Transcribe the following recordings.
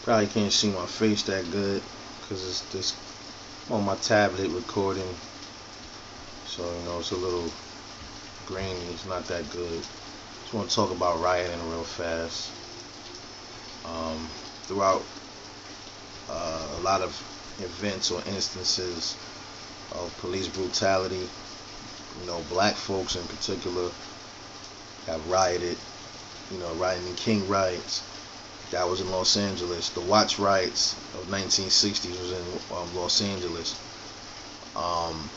Probably can't see my face that good because it's this on my tablet recording, so it's a little grainy. It's not that good. Just want to talk about rioting real fast. Throughout a lot of events or instances of police brutality, black folks in particular have rioted. Rioting King riots. That was in Los Angeles. The Watch riots of 1960s was in Los Angeles. Um,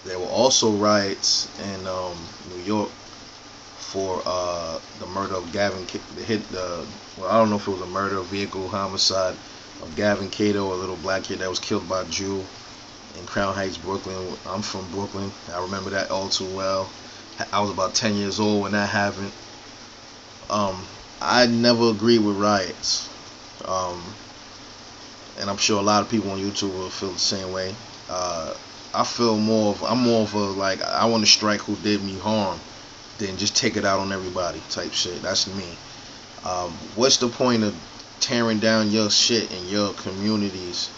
there were also riots in New York for the murder of Gavin. Well, I don't know if it was a murder, vehicle homicide of Gavin Cato, a little black kid that was killed by a Jew in Crown Heights, Brooklyn. I'm from Brooklyn. I remember that all too well. I was about 10 years old when that happened. I never agreed with riots, and I'm sure a lot of people on YouTube will feel the same way. I'm more of a like I want to strike who did me harm, than just take it out on everybody type shit. That's me. What's the point of tearing down your shit in your communities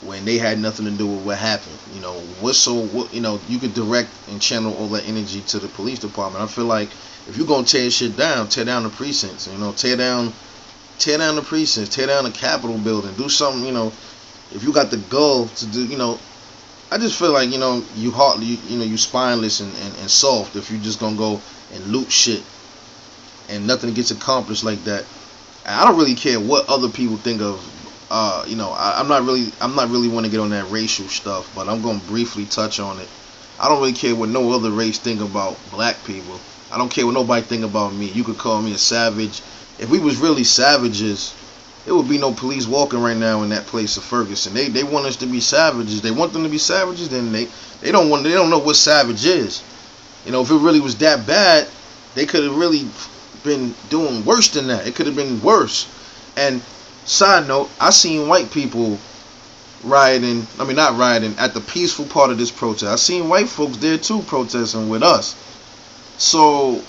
when they had nothing to do with what happened? You could direct and channel all that energy to the police department. I feel like if you're gonna tear shit down, tear down the precincts. Tear down the precincts, tear down the Capitol building, do something. If you got the goal to do, I just feel like you spineless and soft if you just gonna go and loot shit and nothing gets accomplished like that. I don't really care what other people think of. I'm not really want to get on that racial stuff, but I'm gonna briefly touch on it. I don't really care what no other race think about black people. I don't care what nobody think about me. You could call me a savage. If we was really savages, there would be no police walking right now in that place of Ferguson. They want us to be savages. They want them to be savages. Then they don't know what savage is. If it really was that bad, they could have really been doing worse than that. It could have been worse. And side note, I seen white people rioting. I mean, not rioting at the peaceful part of this protest. I seen white folks there too protesting with us. So,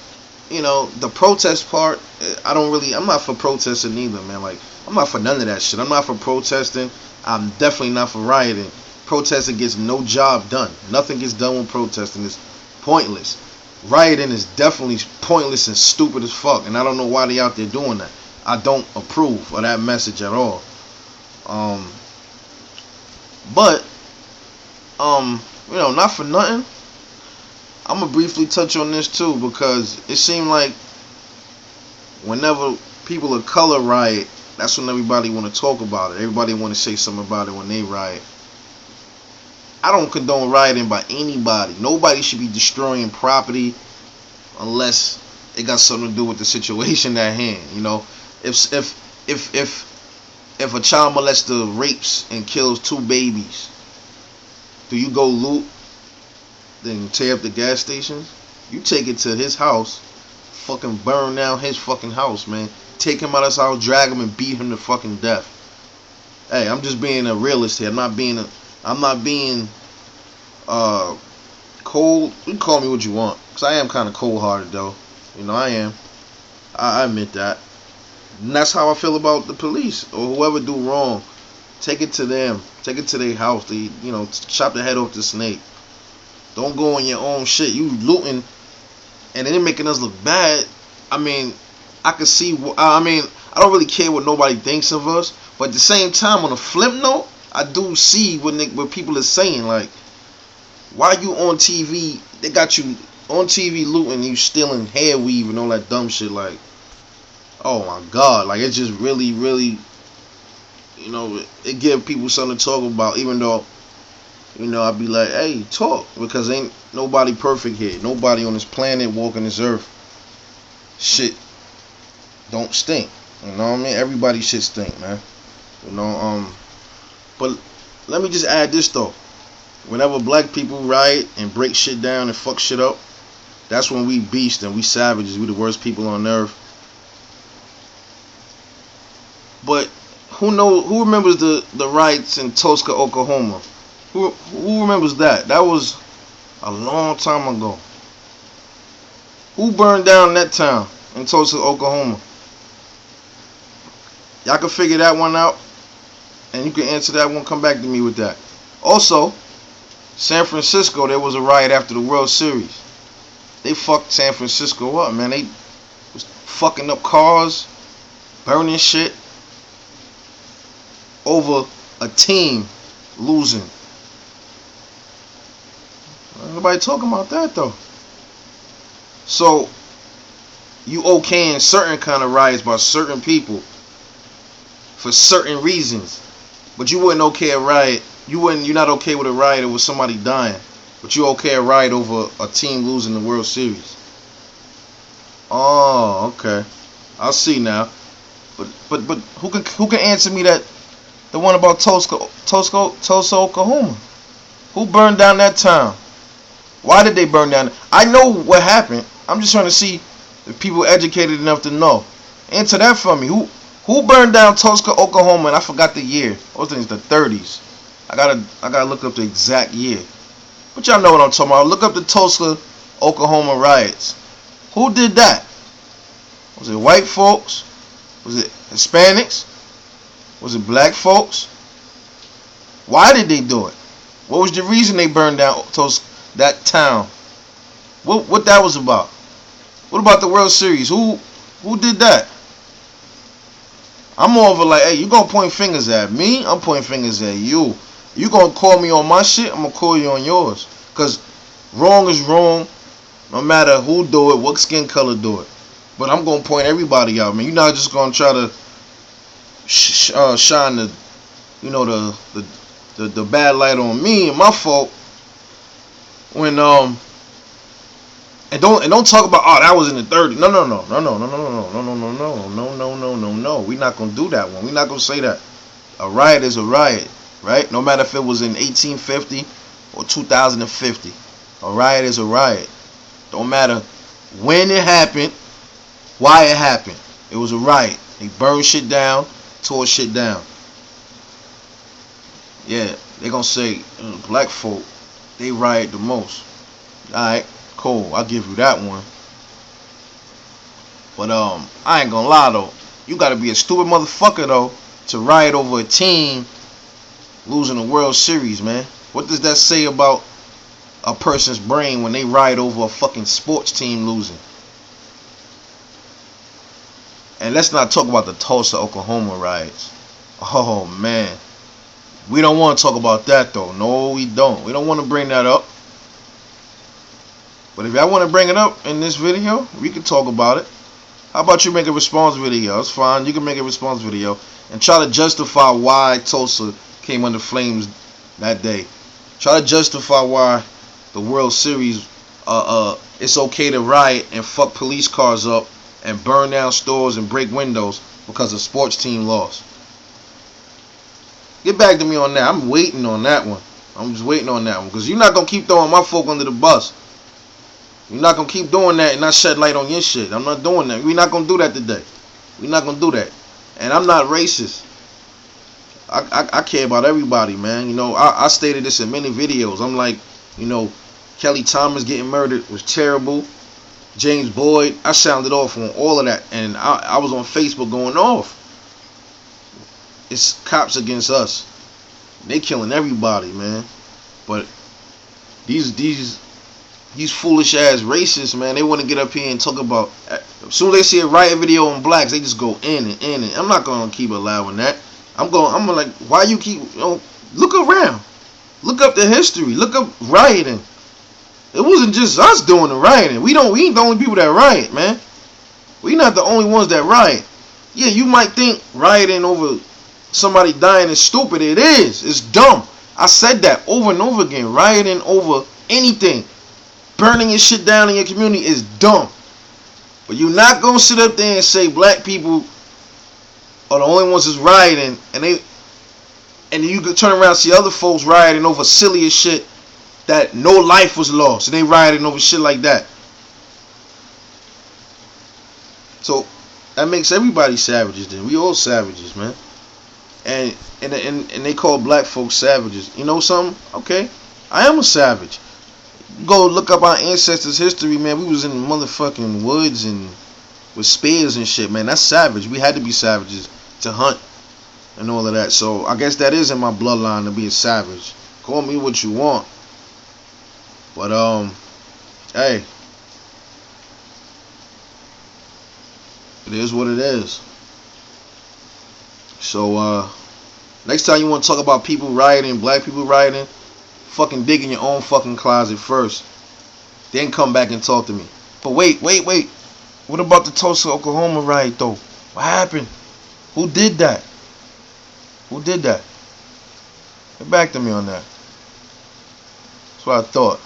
the protest part, I'm not for protesting either, man. Like, I'm not for none of that shit. I'm not for protesting. I'm definitely not for rioting. Protesting gets no job done. Nothing gets done with protesting. It's pointless. Rioting is definitely pointless and stupid as fuck. And I don't know why they out there doing that. I don't approve of that message at all. But, not for nothing. I'm gonna briefly touch on this too because it seemed like whenever people of color riot, that's when everybody want to talk about it. Everybody want to say something about it when they riot. I don't condone rioting by anybody. Nobody should be destroying property unless it got something to do with the situation at hand. If a child molester rapes and kills 2 babies, do you go loot? Then tear up the gas stations? You take it to his house, fucking burn down his fucking house, man. Take him out of his house, drag him, and beat him to fucking death. Hey, I'm just being a realist here. I'm not being cold. You can call me what you want, cause I am kind of cold-hearted though. I am. I admit that. And that's how I feel about the police or whoever do wrong. Take it to them. Take it to their house. Chop the head off the snake. Don't go on your own shit. You looting, and then making us look bad. I mean, I can see. I don't really care what nobody thinks of us, but at the same time, on a flip note, I do see what people are saying. Like, why you on TV? They got you on TV looting, you stealing hair weave and all that dumb shit. Like, oh my God! Like, it's just really, really, it give people something to talk about. Even though, I'd be like, hey, talk, because ain't nobody perfect here. Nobody on this planet walking this earth shit don't stink. You know what I mean? Everybody shit stink, man. But let me just add this though. Whenever black people riot and break shit down and fuck shit up, that's when we beast and we savages. We the worst people on earth. But who remembers the riots in Tulsa, Oklahoma? Who remembers that? That was a long time ago. Who burned down that town in Tulsa, Oklahoma? Y'all can figure that one out, and you can answer that one. Come back to me with that. Also, San Francisco, there was a riot after the World Series. They fucked San Francisco up, man. They was fucking up cars, burning shit over a team losing. Nobody talking about that though. So you okaying certain kind of riots by certain people for certain reasons, but you wouldn't okay a riot. You're not okay with a riot with somebody dying, but you okay a riot over a team losing the World Series. Oh, okay. I see now. But who can answer me that? The one about Tulsa, Oklahoma. Who burned down that town? Why did they burn down? I know what happened. I'm just trying to see if people educated enough to know. Answer that for me. Who burned down Tulsa, Oklahoma? And I forgot the year. Those things, the 30s. I gotta look up the exact year. But y'all know what I'm talking about. Look up the Tulsa, Oklahoma riots. Who did that? Was it white folks? Was it Hispanics? Was it black folks? Why did they do it? What was the reason they burned down that town? What that was about? What about the World Series? Who did that? I'm more of a like, hey, you gonna point fingers at me? I'm pointing fingers at you. You gonna call me on my shit? I'm gonna call you on yours. Cause wrong is wrong, no matter who do it, what skin color do it. But I'm gonna point everybody out, man. You're not just gonna try to shine the, the bad light on me and my fault. When and don't talk about, oh, that was in the 30s. No. We're not gonna do that one. We're not gonna say that. A riot is a riot, right? No matter if it was in 1850 or 2050. A riot is a riot. Don't matter when it happened, why it happened. It was a riot. They burned shit down, tore shit down. Yeah, they gonna say black folk, they riot the most. Alright, cool, I'll give you that one. But I ain't gonna lie though. You gotta be a stupid motherfucker though to riot over a team losing the World Series, man. What does that say about a person's brain when they riot over a fucking sports team losing? And let's not talk about the Tulsa, Oklahoma riots. Oh man, we don't want to talk about that though. No, we don't. We don't want to bring that up. But if y'all want to bring it up in this video, we can talk about it. How about you make a response video? It's fine. You can make a response video and try to justify why Tulsa came under flames that day. Try to justify why the World Series, it's okay to riot and fuck police cars up and burn down stores and break windows because a sports team lost. Get back to me on that. I'm waiting on that one. I'm just waiting on that one because you're not going to keep throwing my folk under the bus. You're not going to keep doing that and not shed light on your shit. I'm not doing that. We're not going to do that today. We're not going to do that. And I'm not racist. I care about everybody, man. I stated this in many videos. I'm like, Kelly Thomas getting murdered was terrible. James Boyd, I sounded off on all of that. And I was on Facebook going off. It's cops against us. They killing everybody, man. But these foolish ass racists, man, they want to get up here and talk about. As soon as they see a riot video on blacks, they just go in and in. And I'm not gonna keep allowing that. I'm like, why you keep? Look around, look up the history, look up rioting. It wasn't just us doing the rioting. We ain't the only people that riot, man. We not the only ones that riot. Yeah, you might think rioting over somebody dying is stupid. It is. It's dumb. I said that over and over again. Rioting over anything, burning your shit down in your community is dumb. But you're not gonna sit up there and say black people are the only ones that's rioting, and you could turn around and see other folks rioting over silly as shit that no life was lost, and they rioting over shit like that. So that makes everybody savages. Then we all savages, man. And they call black folks savages. You know something? Okay, I am a savage. Go look up our ancestors' history, man. We was in motherfucking woods and with spears and shit, man. That's savage. We had to be savages to hunt and all of that. So I guess that is in my bloodline to be a savage. Call me what you want, but hey, it is what it is. So next time you want to talk about people rioting, black people rioting, fucking dig in your own fucking closet first, then come back and talk to me. But wait. What about the Tulsa, Oklahoma riot though? What happened? Who did that? Get back to me on that. That's what I thought.